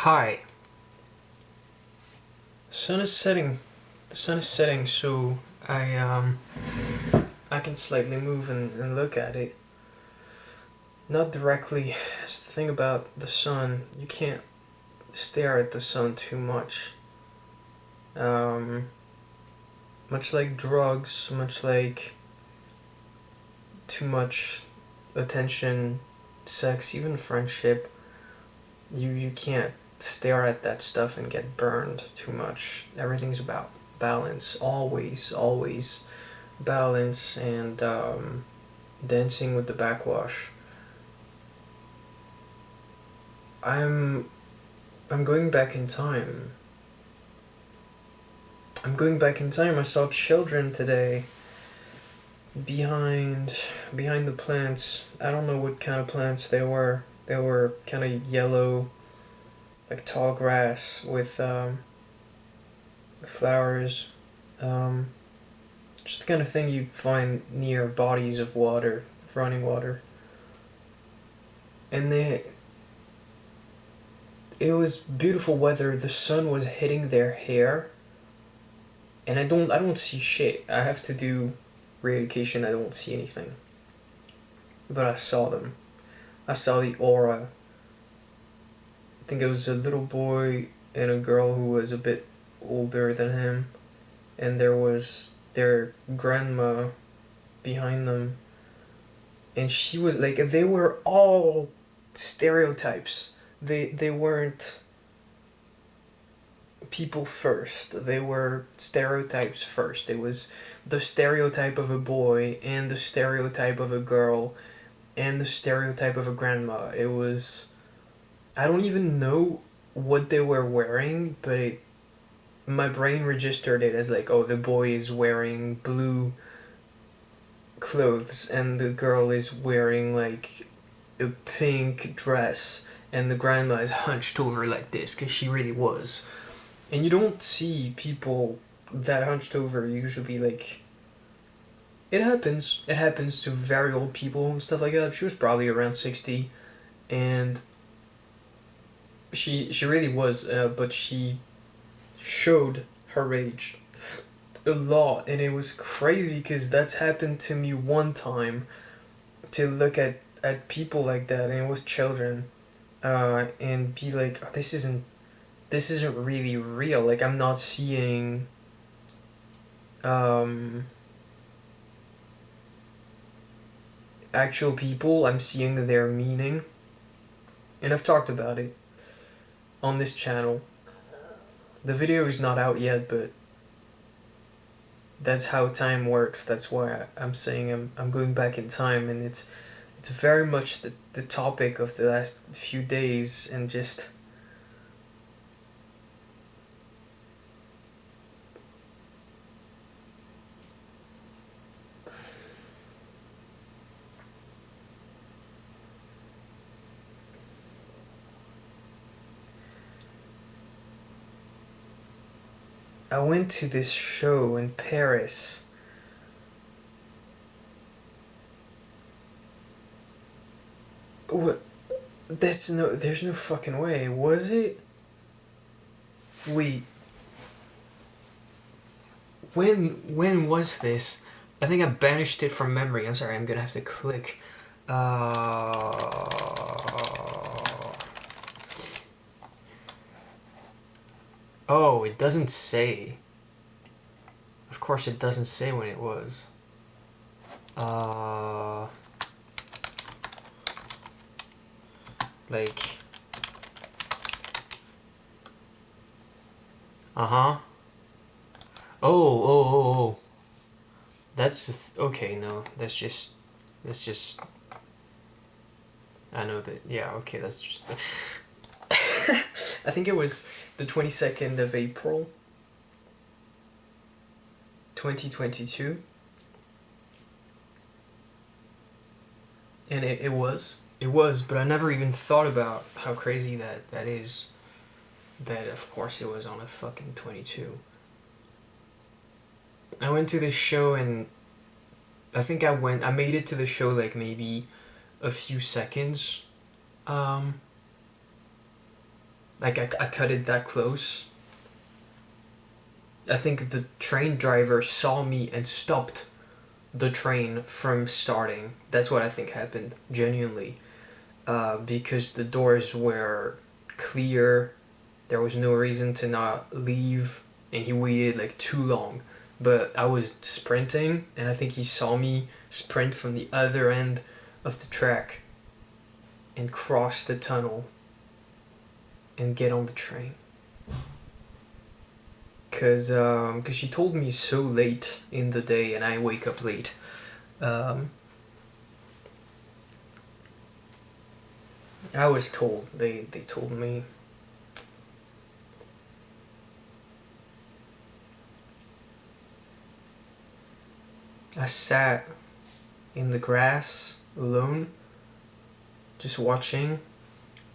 Hi. The sun is setting. The sun is setting, so I can slightly move and look at it. Not directly. That's the thing about the sun. You can't stare at the sun too much. Um, Much like drugs, much like too much attention, sex, even friendship. You can't stare at that stuff and get burned too much. Everything's about balance, always balance and dancing with the backwash. I'm I'm going back in time. I'm going back in time. I saw children today behind the plants. I don't know what kind of plants they were. They were kind of yellow, like tall grass with flowers. Um, just the kind of thing you'd find near bodies of water, of running water. And it was beautiful weather. The sun was hitting their hair, and I don't see shit. I have to do re-education. I don't see anything, but I saw them. I saw the aura. I think it was a little boy and a girl who was a bit older than him, and there was their grandma behind them, and she was like they were all stereotypes. They weren't people first. They were stereotypes first. It was the stereotype of a boy and the stereotype of a girl and the stereotype of a grandma. It was I don't even know what they were wearing, but my brain registered it as like, oh, the boy is wearing blue clothes and the girl is wearing like a pink dress and the grandma is hunched over like this because she really was. And you don't see people that hunched over usually. Like, it happens. It happens to very old people and stuff like that. She was probably around 60, and she really was, but she showed her rage a lot, and it was crazy because that's happened to me one time. To look at people like that, and it was children, and be like, oh, this isn't really real. Like, I'm not seeing um, actual people. I'm seeing their meaning, and I've talked about it on this channel. The video is not out yet, but that's how time works. That's why I'm saying I'm going back in time, and it's very much the topic of the last few days, and just I went to this show in Paris. What? There's no fucking way. Was it? Wait, when was this? I think I banished it from memory. I'm sorry. I'm gonna have to click. Oh, it doesn't say. Of course, it doesn't say when it was. Uh, like. Uh huh. Oh. Okay. No, that's just. I know that. Yeah. Okay. That's just. I think it was the 22nd of April, 2022, and it was, but I never even thought about how crazy that is. That of course it was on a fucking 22. I went to this show, and I made it to the show like maybe a few seconds, um, Like I cut it that close. I think the train driver saw me and stopped the train from starting. That's what I think happened, genuinely. Because the doors were clear, there was no reason to not leave, and he waited like too long. But I was sprinting, and I think he saw me sprint from the other end of the track and cross the tunnel and get on the train. Cause she told me so late in the day, and I wake up late. Um, I was told. They told me. I sat in the grass alone, just watching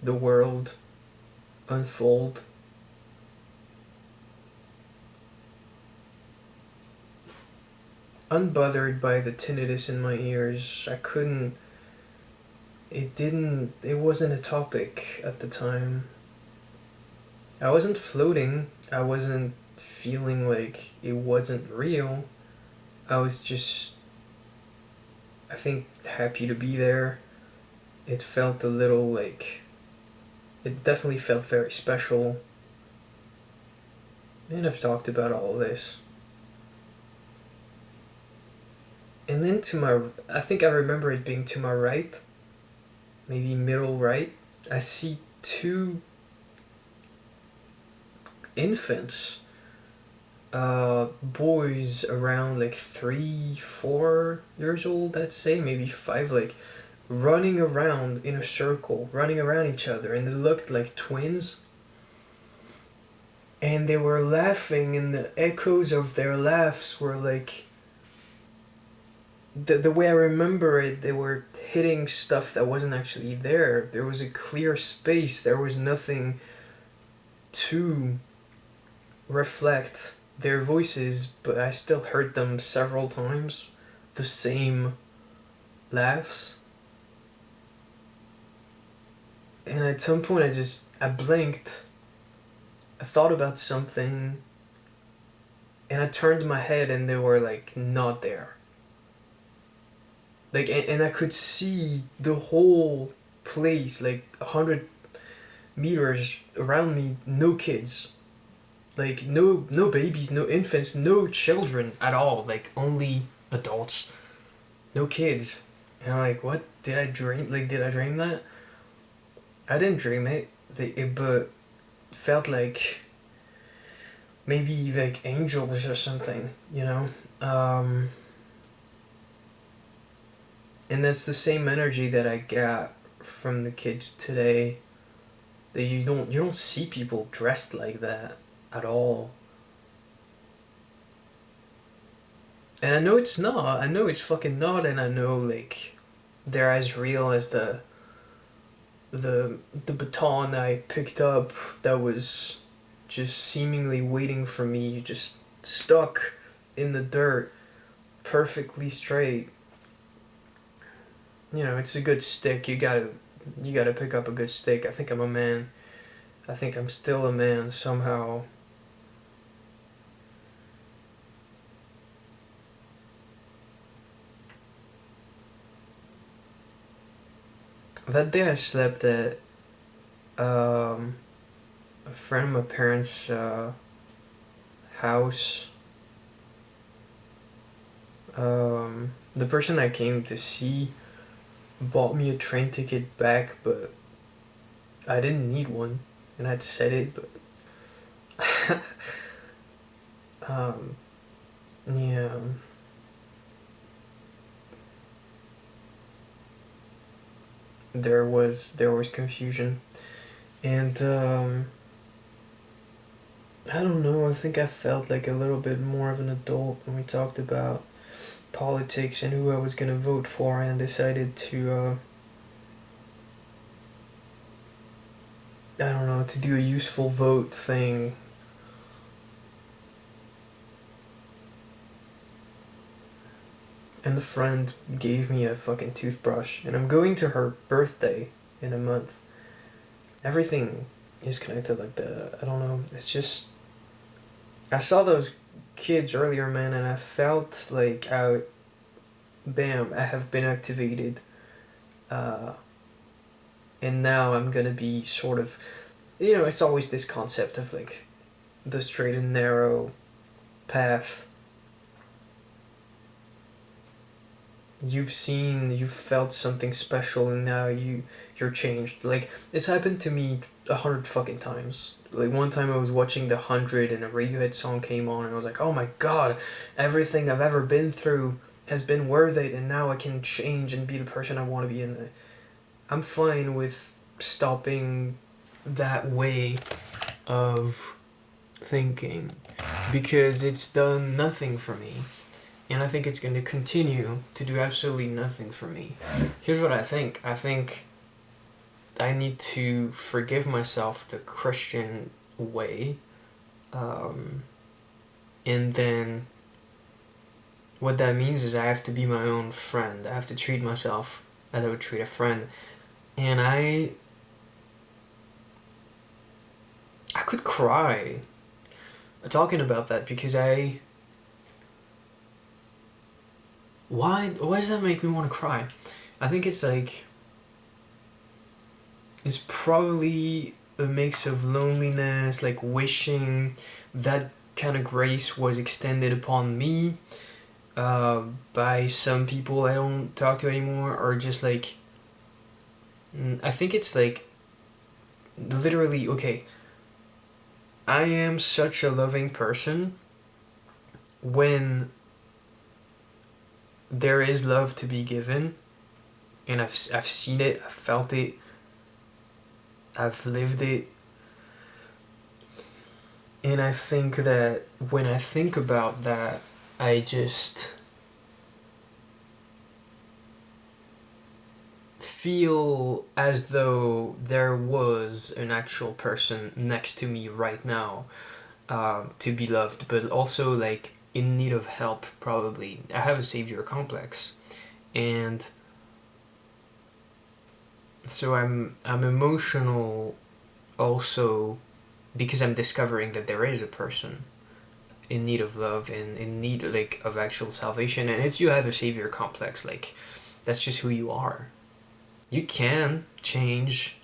the world unfold. Unbothered by the tinnitus in my ears. I couldn't. It wasn't a topic at the time. I wasn't floating. I wasn't feeling like it wasn't real. I was just, I think, happy to be there. It felt a little like, it definitely felt very special. And I've talked about all of this. And then I think I remember it being to my right, maybe middle right. I see two infants, boys around like 3, 4 years old, I'd say, maybe 5, like running around in a circle, running around each other, and they looked like twins. And they were laughing, and the echoes of their laughs were like. The way I remember it, they were hitting stuff that wasn't actually there. There was a clear space, there was nothing to reflect their voices, but I still heard them several times. The same laughs. And at some point I blinked. I thought about something, and I turned my head, and they were like not there. Like, and I could see the whole place, like 100 meters around me, no kids. Like, no babies, no infants, no children at all. Like, only adults. No kids. And I'm like, what? Did I dream? Like, did I dream that? I didn't dream it. But felt like maybe like angels or something, you know? And that's the same energy that I got from the kids today. That you don't see people dressed like that at all. And I know it's not. I know it's fucking not, and I know like they're as real as the baton I picked up that was just seemingly waiting for me, just stuck in the dirt, perfectly straight. You know, it's a good stick. You gotta pick up a good stick. I think I'm a man. I think I'm still a man somehow. That day I slept at a friend of my parents' house. The person I came to see bought me a train ticket back, but I didn't need one, and I'd said it, but um, yeah. There was confusion, and I don't know. I think I felt like a little bit more of an adult when we talked about politics and who I was gonna vote for, and decided to I don't know, to do a useful vote thing. And the friend gave me a fucking toothbrush, and I'm going to her birthday in a month. Everything is connected like that. I don't know. It's just I saw those kids earlier, man, and I felt like bam, I have been activated, uh, and now I'm gonna be sort of, it's always this concept of like the straight and narrow path. You've felt something special, and now you're changed. Like it's happened to me 100 fucking times. Like one time I was watching The 100 and a Radiohead song came on, and I was like, oh my god, everything I've ever been through has been worth it, and now I can change and be the person I want to be. And I'm fine with stopping that way of thinking because it's done nothing for me. And I think it's going to continue to do absolutely nothing for me. Here's what I think. I think I need to forgive myself the Christian way. And then what that means is I have to be my own friend. I have to treat myself as I would treat a friend. And I could cry talking about that because why does that make me want to cry? I think it's like it's probably a mix of loneliness, like wishing that kind of grace was extended upon me by some people I don't talk to anymore, or just like I think it's like literally okay. I am such a loving person when there is love to be given, and I've seen it, I've felt it, I've lived it, and I think that when I think about that, I just feel as though there was an actual person next to me right now to be loved, but also like in need of help. Probably I have a savior complex, and so I'm emotional also because I'm discovering that there is a person in need of love and in need like of actual salvation. And if you have a savior complex, like that's just who you are. You can change,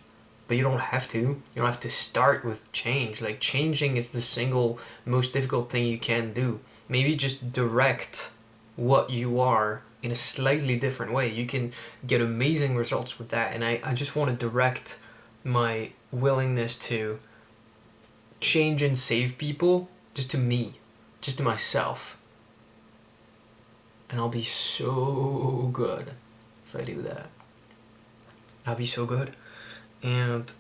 but you don't have to. You don't have to start with change. Like changing is the single most difficult thing you can do. Maybe just direct what you are in a slightly different way. You can get amazing results with that. And I just want to direct my willingness to change and save people just to me, just to myself. And I'll be so good if I do that. I'll be so good. And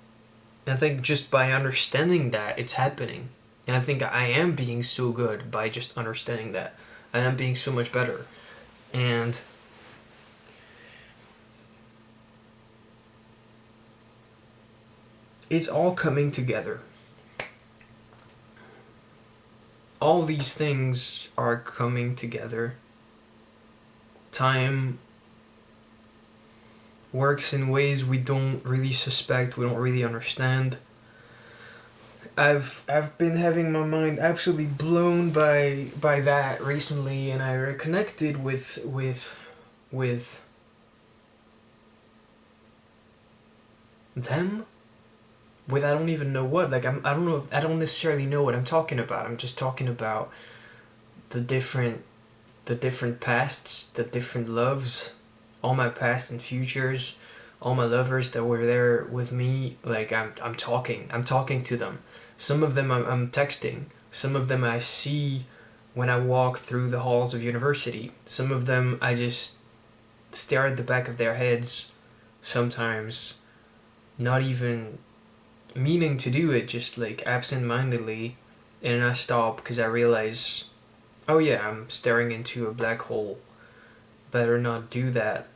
I think just by understanding that, it's happening. And I think I am being so good by just understanding that. I am being so much better. And it's all coming together. All these things are coming together. Time works in ways we don't really suspect, we don't really understand. I've been having my mind absolutely blown by that recently, and I reconnected with them with I don't even know what. Like I don't know, I don't necessarily know what I'm talking about. I'm just talking about the different pasts, the different loves, all my past and futures, all my lovers that were there with me. Like I'm talking to them. Some of them I'm texting. Some of them I see when I walk through the halls of university. Some of them I just stare at the back of their heads sometimes, not even meaning to do it, just like absent-mindedly, and I stop because I realize, oh yeah, I'm staring into a black hole. Better not do that.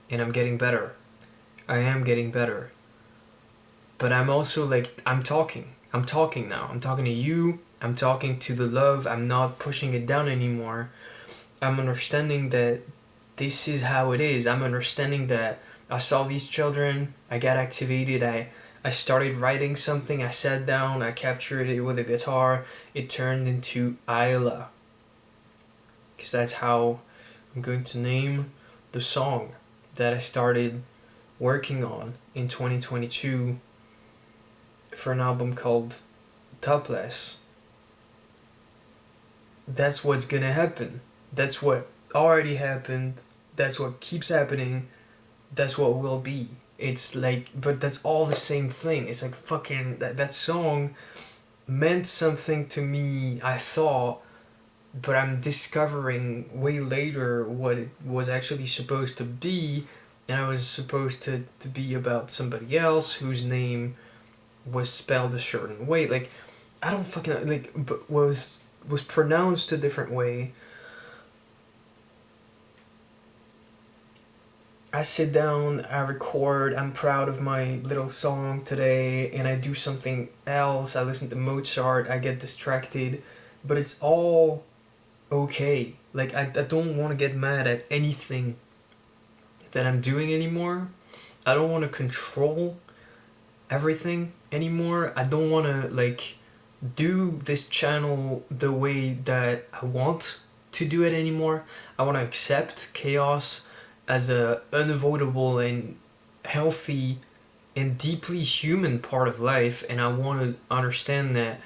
And I'm getting better. I am getting better. But I'm also like, I'm talking now. I'm talking to you. I'm talking to the love. I'm not pushing it down anymore. I'm understanding that this is how it is. I'm understanding that I saw these children. I got activated. I started writing something, I sat down, I captured it with a guitar, it turned into Isla. Because that's how I'm going to name the song that I started working on in 2022 for an album called Topless. That's what's gonna happen. That's what already happened. That's what keeps happening. That's what will be. It's like, but that's all the same thing. It's like fucking, that song meant something to me, I thought, but I'm discovering way later what it was actually supposed to be, and I was supposed to be about somebody else whose name was spelled a certain way. Like, I don't fucking, like, but was pronounced a different way. I sit down, I record, I'm proud of my little song today, and I do something else. I listen to Mozart, I get distracted, but it's all okay. Like, I don't want to get mad at anything that I'm doing anymore. I don't want to control everything anymore. I don't want to, like, do this channel the way that I want to do it anymore. I want to accept chaos as a unavoidable and healthy and deeply human part of life, and I want to understand that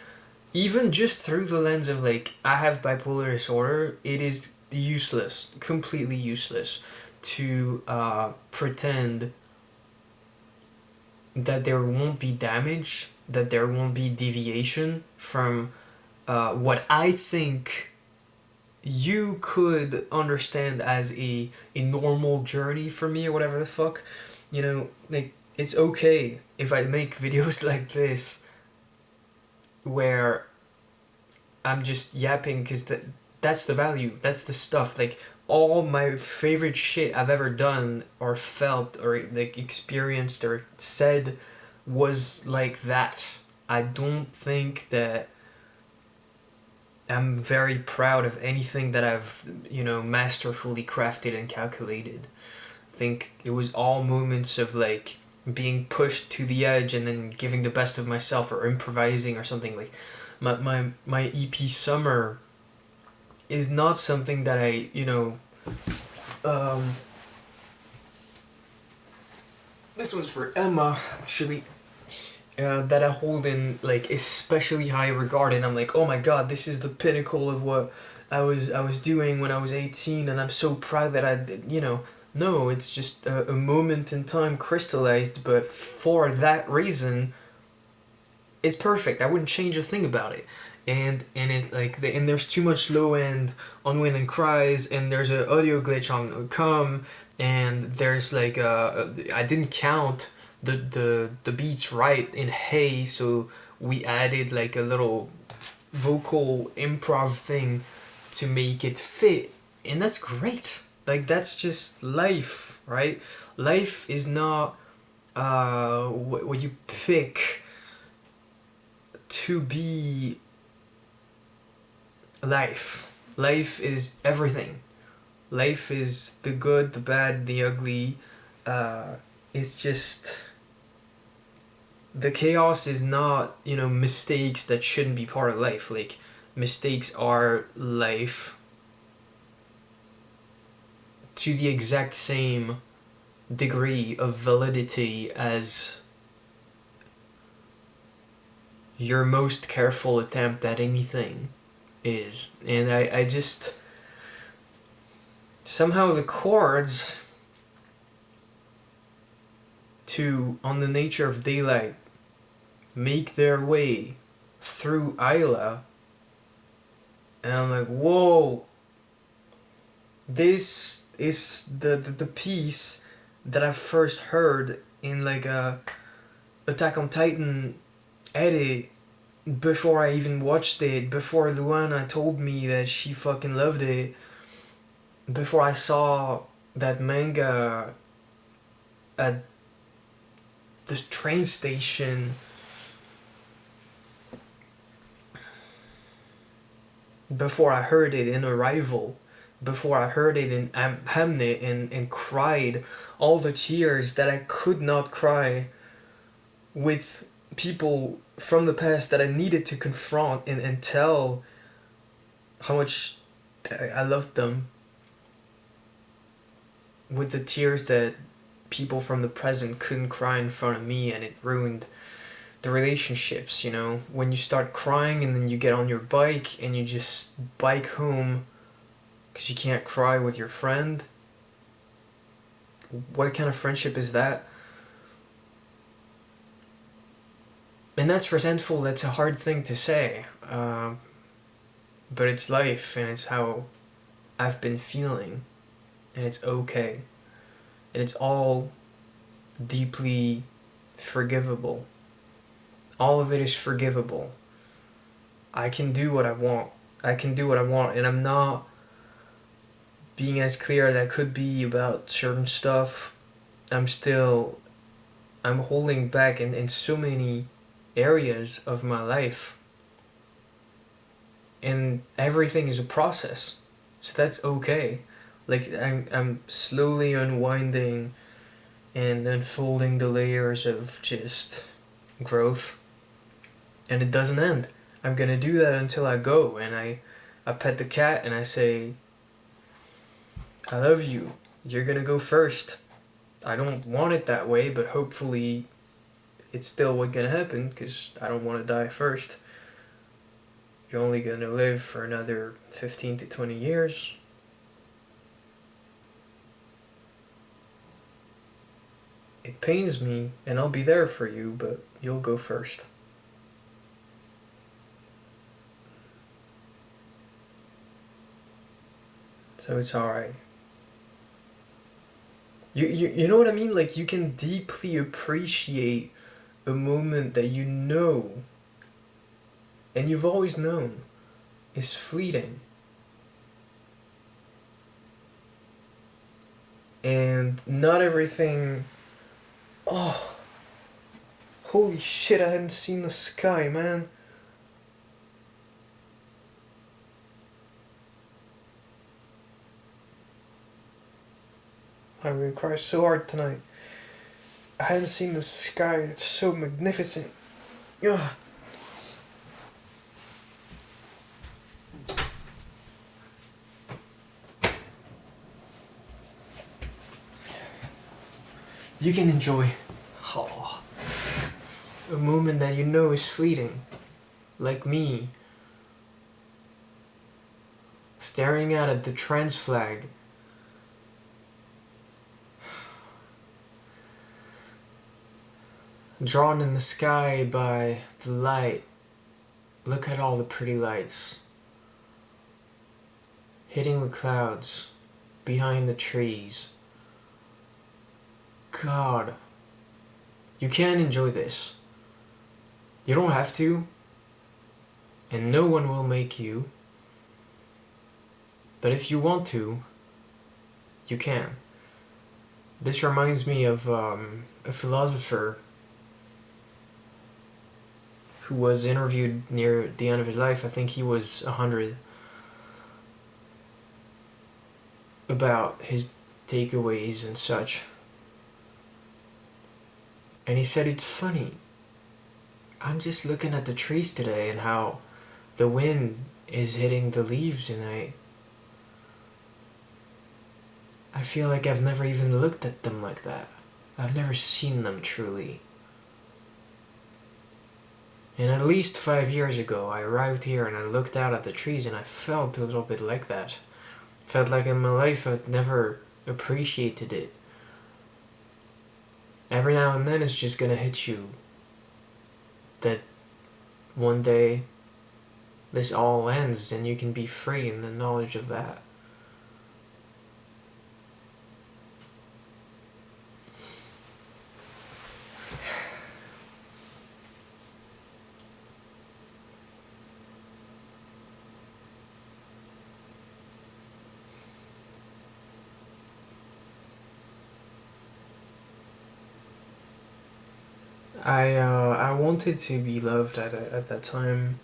even just through the lens of, like, I have bipolar disorder, it is useless, completely useless to pretend that there won't be damage, that there won't be deviation from what I think you could understand as a normal journey for me, or whatever the fuck. You know, like, it's okay if I make videos like this where I'm just yapping, because that's the value, that's the stuff. Like, all my favorite shit I've ever done or felt or, like, experienced or said was like that. I don't think that I'm very proud of anything that I've, masterfully crafted and calculated. I think it was all moments of, like, being pushed to the edge and then giving the best of myself, or improvising or something. Like, my EP Summer is not something that I, um, this one's for Emma, actually, that I hold in, like, especially high regard, and I'm like, oh my god, this is the pinnacle of what I was doing when I was 18, and I'm so proud that I did, no, it's just a moment in time crystallized, but for that reason, it's perfect. I wouldn't change a thing about it. And it's like, and there's too much low end on Wind and Cries, and there's an audio glitch on Come, and there's, like, I didn't count the beats right in Hey, so we added, like, a little vocal improv thing to make it fit, and that's great. Like, that's just life, right? Life is not what you pick to be life. Life is everything. Life is the good, the bad, the ugly. It's just, the chaos is not, mistakes that shouldn't be part of life. Like, mistakes are life to the exact same degree of validity as your most careful attempt at anything is. And I just, somehow the chords to On the Nature of Daylight make their way through Isla, and I'm like, whoa, this is the piece that I first heard in, like, a Attack on Titan edit, before I even watched it, before Luana told me that she fucking loved it, before I saw that manga at the train station, before I heard it in Arrival, before I heard it in Hamnet, and cried all the tears that I could not cry with people from the past that I needed to confront and tell how much I loved them, with the tears that people from the present couldn't cry in front of me, and it ruined the relationships, you know? When you start crying and then you get on your bike and you just bike home because you can't cry with your friend, what kind of friendship is that? And that's resentful, that's a hard thing to say. But it's life, and it's how I've been feeling, and it's okay. And it's all deeply forgivable. All of it is forgivable. I can do what I want. I can do what I want, and I'm not being as clear as I could be about certain stuff. I'm holding back in so many areas of my life. And everything is a process. So that's okay. Like I'm slowly unwinding and unfolding the layers of just growth. And it doesn't end. I'm gonna do that until I go, and I pet the cat and I say, I love you. You're gonna go first. I don't want it that way, but hopefully it's still what's gonna happen, because I don't want to die first. You're only gonna live for another 15 to 20 years. It pains me, and I'll be there for you, but you'll go first. So it's alright. You know what I mean? Like, you can deeply appreciate a moment that you know, and you've always known, is fleeting. And not everything... Oh, holy shit, I hadn't seen the sky, man. I'm gonna cry so hard tonight. I hadn't seen the sky, it's so magnificent. Ugh. You can enjoy a moment that you know is fleeting, like me, staring out at the trans flag, drawn in the sky by the light. Look at all the pretty lights hitting the clouds behind the trees. God, you can enjoy this. You don't have to, and no one will make you. But if you want to, you can. This reminds me of a philosopher who was interviewed near the end of his life. I think he was 100. About his takeaways and such. And he said, it's funny. I'm just looking at the trees today and how the wind is hitting the leaves, and I feel like I've never even looked at them like that. I've never seen them truly. And at least 5 years ago, I arrived here and I looked out at the trees and I felt a little bit like that. Felt like in my life I'd never appreciated it. Every now and then it's just gonna hit you that one day this all ends and you can be free in the knowledge of that. I wanted to be loved at that time,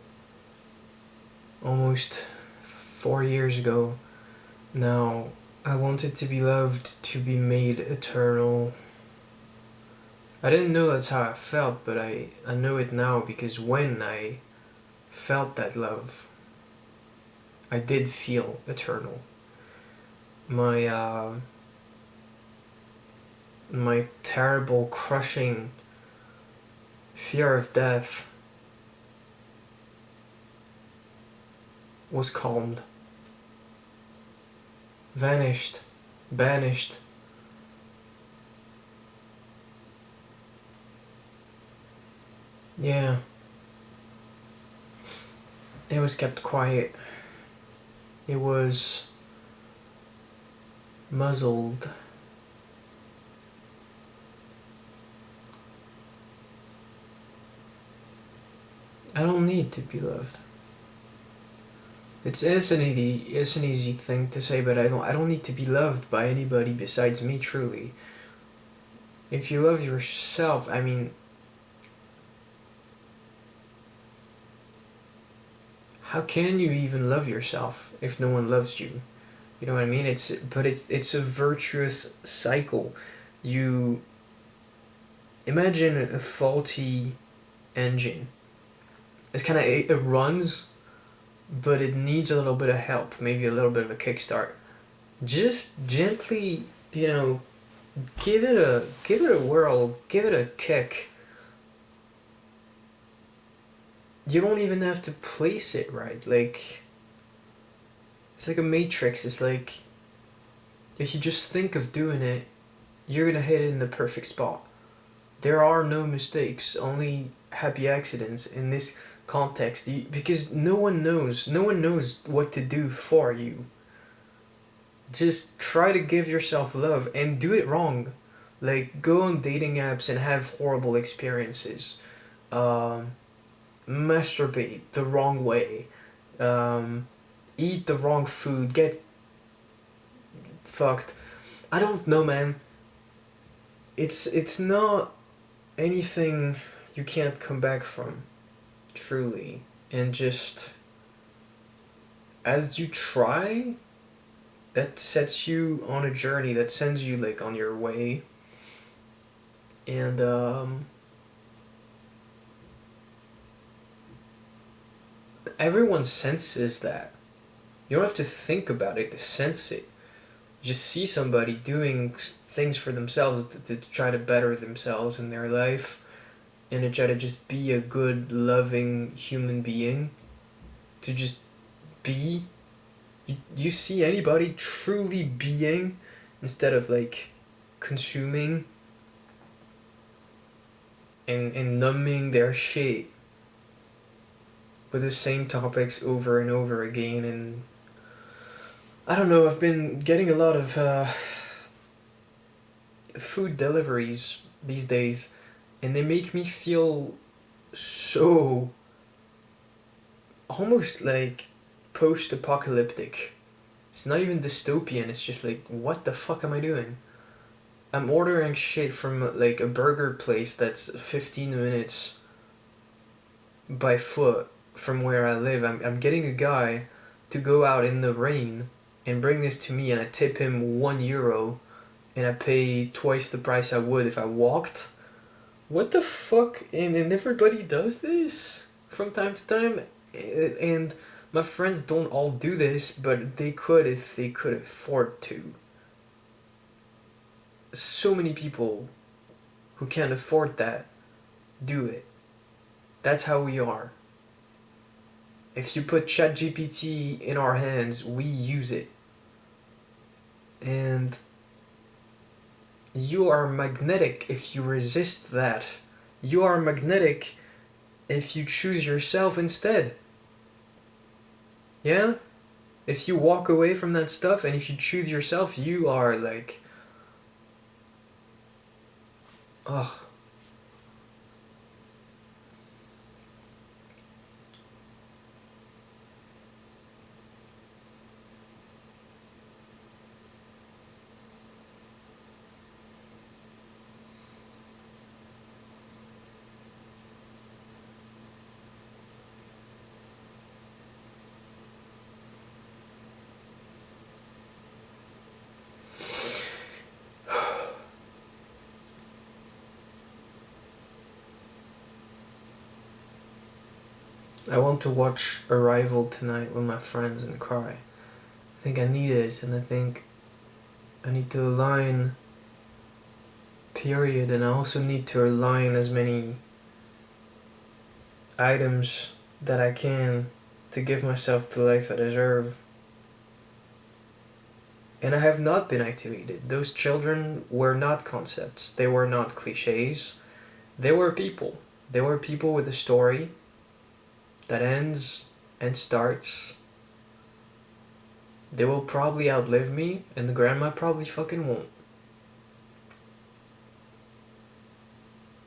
almost 4 years ago. Now, I wanted to be loved, to be made eternal, I didn't know that's how I felt, but I know it now because when I felt that love, I did feel eternal. My my terrible, crushing fear of death was calmed, vanished, banished. Yeah, it was kept quiet. It was muzzled. I don't need to be loved. It's an easy thing to say, but I don't need to be loved by anybody besides me truly. If you love yourself, I mean, how can you even love yourself if no one loves you? You know what I mean? It's a virtuous cycle. You imagine a faulty engine. It's kind of it runs, but it needs a little bit of help, maybe a little bit of a kickstart. Just gently, give it a whirl, give it a kick. You don't even have to place it right. Like it's like a matrix. It's like if you just think of doing it, you're gonna hit it in the perfect spot. There are no mistakes, only happy accidents in this context because no one knows what to do for you. Just try to give yourself love and do it wrong. Like go on dating apps and have horrible experiences. Um, Masturbate the wrong way. Um, Eat the wrong food. Get fucked. I don't know, man. It's not anything you can't come back from, truly. And just as you try, that sets you on a journey that sends you like on your way. And everyone senses that. You don't have to think about it to sense it. You just see somebody doing things for themselves to try to better themselves in their life and to try to just be a good, loving human being. To just be. You see anybody truly being instead of like consuming and numbing their shit with the same topics over and over again. And I don't know, I've been getting a lot of food deliveries these days, and they make me feel so almost like post apocalyptic. It's not even dystopian, it's just like, what the fuck am I doing? I'm ordering shit from like a burger place that's 15 minutes by foot from where I live. I'm getting a guy to go out in the rain and bring this to me, and I tip him €1 and I pay twice the price I would if I walked. What the fuck? And everybody does this from time to time, and my friends don't all do this, but they could if they could afford to. So many people who can't afford that do it. That's how we are. If you put ChatGPT in our hands, we use it. And you are magnetic if you resist that. You are magnetic if you choose yourself instead. Yeah? If you walk away from that stuff and if you choose yourself, you are like. Ugh. I want to watch Arrival tonight with my friends and cry. I think I need it, and I think I need to align period, and I also need to align as many items that I can to give myself the life I deserve. And I have not been activated. Those children were not concepts, they were not cliches, they were people. They were people with a story that ends and starts. They will probably outlive me, and the grandma probably fucking won't.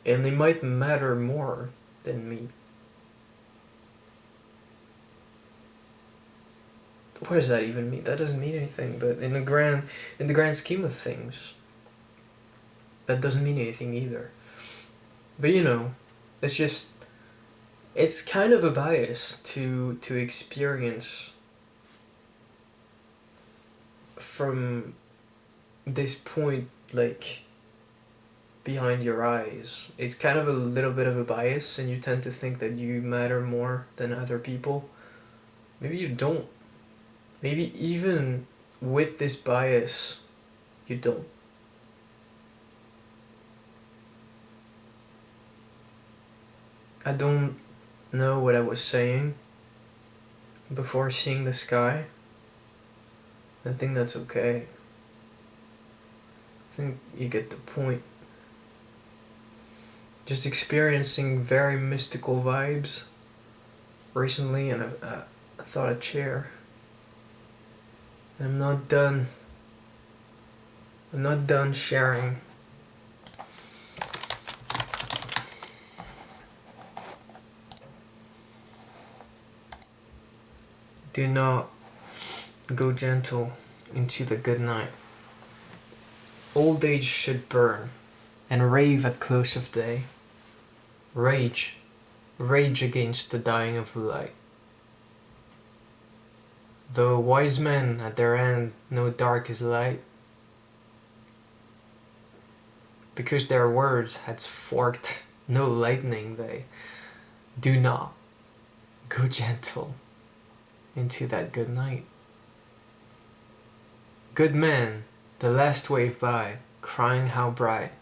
And they might matter more than me. What does that even mean? That doesn't mean anything, but in the grand scheme of things, that doesn't mean anything either. But you know, it's just, it's kind of a bias to experience from this point, like, behind your eyes. It's kind of a little bit of a bias, and you tend to think that you matter more than other people. Maybe you don't. Maybe even with this bias, you don't. I don't know what I was saying before seeing the sky. I think that's okay. I think you get the point. Just experiencing very mystical vibes recently, and I thought I'd share. I'm not done. I'm not done sharing. Do not go gentle into the good night. Old age should burn and rave at close of day. Rage, rage against the dying of the light. Though wise men at their end know dark is light, because their words had forked no lightning they, do not go gentle into that good night. Good men, the last wave by, crying how bright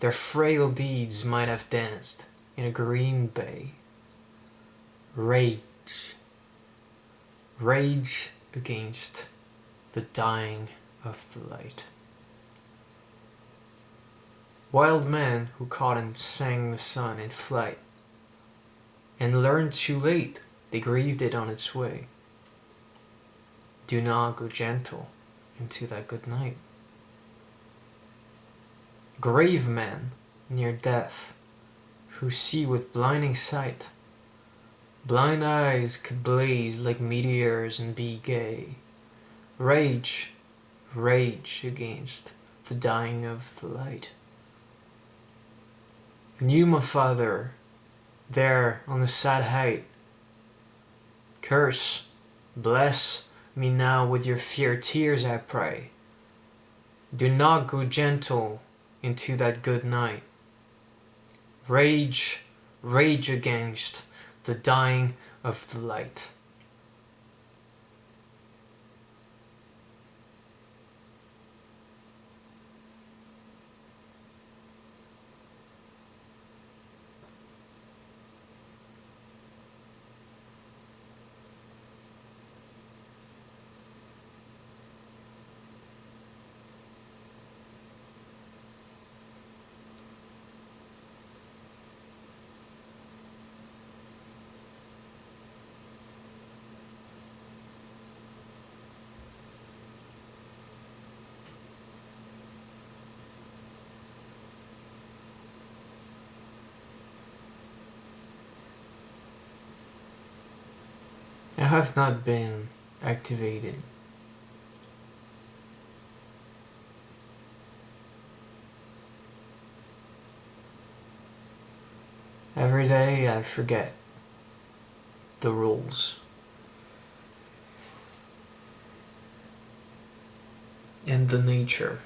their frail deeds might have danced in a green bay. Rage, rage against the dying of the light. Wild men who caught and sang the sun in flight, and learned too late they grieved it on its way. Do not go gentle into that good night. Grave men near death, who see with blinding sight, blind eyes could blaze like meteors and be gay. Rage, rage against the dying of the light. Knew my father there on the sad height. Curse, bless me now with your fear tears, I pray. Do not go gentle into that good night. Rage, rage against the dying of the light. I have not been activated. Every day I forget the rules. And the nature.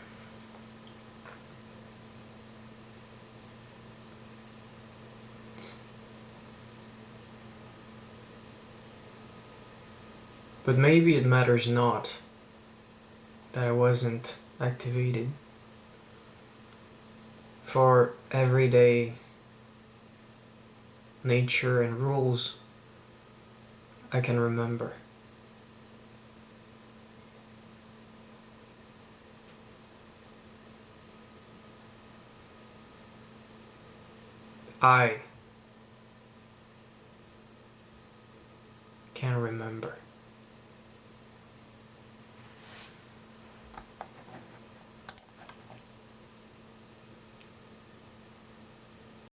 But maybe it matters not that I wasn't activated. For everyday nature and rules I can remember. I can remember.